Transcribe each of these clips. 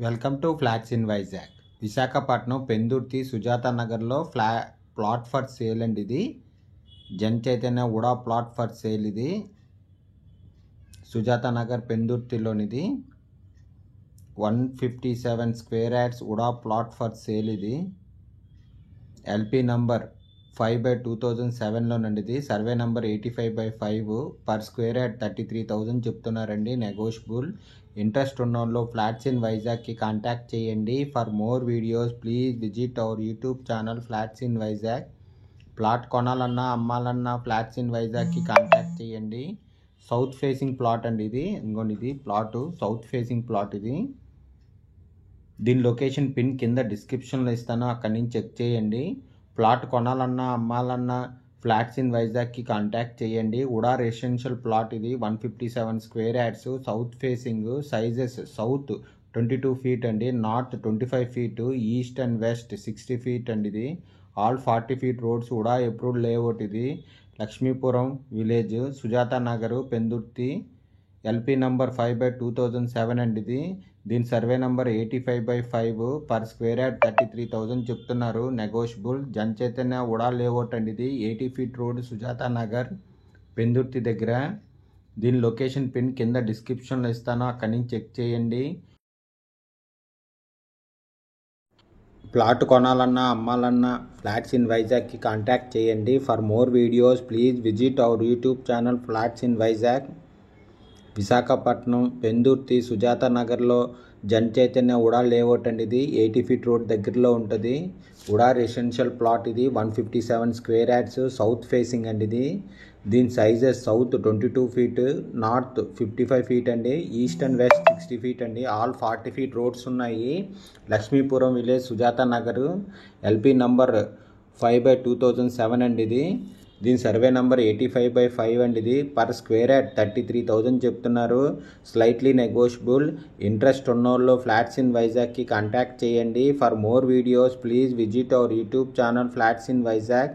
Welcome to flats in Vizag. Visakhapatnam Pendurthi Sujatha నగర్లో plot for sale అండి. ఇది Jan Chaitanya UDA plot for sale. ఇది సుజాత నగర్ పెందుర్తిలోనిది 157 square yards UDA plot for sale. ఇది ఎల్పి నంబర్ 5/2007లోనండి. ఇది survey number 85/5 per square yard 33,000 చెప్తున్నారండి. నెగోషియబుల్. ఇంట్రెస్ట్ ఉన్న వాళ్ళు ఫ్లాట్స్ ఇన్ వైజాగ్కి కాంటాక్ట్ చేయండి. For more videos please visit our YouTube channel flats in Vizag. Plot కొనాలన్నా అమ్మాలన్నా ఫ్లాట్స్ ఇన్ వైజాగ్కి కాంటాక్ట్ చేయండి. సౌత్ ఫేసింగ్ ప్లాట్ అండి. ఇది ఇంకోండి, ఇది ప్లాటు సౌత్ ఫేసింగ్ ప్లాట్. ఇది దీని లొకేషన్ పిన్ కింద డిస్క్రిప్షన్లో ఇస్తాను, అక్కడి నుంచి చెక్ చేయండి. ప్లాట్ కొనాలన్నా అమ్మాలన్నా ఫ్లాట్స్ ఇన్ వైజాగ్కి కాంటాక్ట్ చేయండి. UDA residential plot. ఇది 157 square yards south facing. Sizes south 22 feet అండి, north 25 feet, east and west 60 feet అండి. ఇది all 40 feet roads. UDA approved layout. ఇది Lakshmipuram village, Sujatha Nagar, Pendurthi. LP number 5/2007 అండి. ఇది దీని survey number 85/5 per square yard 33,000 చెప్తున్నారు. Negotiable. Jan Chaitanya UDA layout అండి. ఇది 80 ఫీట్ రోడ్, సుజాత నగర్, పెందుర్తి దగ్గర. దీని లొకేషన్ పిన్ కింద డిస్క్రిప్షన్లో ఇస్తాను, అక్కడి నుంచి చెక్ చేయండి. ప్లాట్ కొనాలన్నా అమ్మాలన్నా ఫ్లాట్స్ ఇన్ వైజాగ్కి కాంటాక్ట్ చేయండి. For more videos please visit our YouTube channel flats in Vizag. Visakhapatnam Pendurthi Sujatha నగర్లో జన్ చైతన్య ఉడా లేఅవుట్ అండి. ఇది 80 ఫీట్ రోడ్ దగ్గరలో ఉంటుంది. UDA residential plot. ఇది 157 స్క్వేర్ యార్డ్స్ సౌత్ ఫేసింగ్ అండి. ఇది దీని sizes south 22 feet, north 55 feet అండి, ఈస్ట్ అండ్ వెస్ట్ 60 ఫీట్ అండి. ఆల్ 40 ఫీట్ రోడ్స్ ఉన్నాయి. Lakshmipuram village, Sujatha Nagar. LP number 5/2007 అండి. ఇది దీని సర్వే నంబర్ 85/5 అండి. ఇది పర్ స్క్వేర్ యార్డ్ 33,000 చెప్తున్నారు. Slightly negotiable. ఇంట్రెస్ట్ ఉన్నోళ్ళు ఫ్లాట్స్ ఇన్ వైజాగ్కి కాంటాక్ట్ చేయండి. For more videos please visit our YouTube channel flats in Vizag.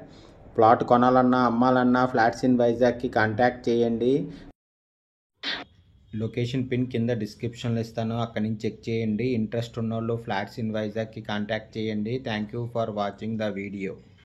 Plot కొనాలన్నా అమ్మాలన్నా ఫ్లాట్స్ ఇన్ వైజాగ్కి కాంటాక్ట్ చేయండి. లొకేషన్ పిన్ కింద డిస్క్రిప్షన్లో ఇస్తాను, అక్కడి నుంచి చెక్ చేయండి. ఇంట్రెస్ట్ ఉన్నోళ్ళు ఫ్లాట్స్ ఇన్ వైజాగ్కి కాంటాక్ట్ చేయండి. Thank you for watching the video.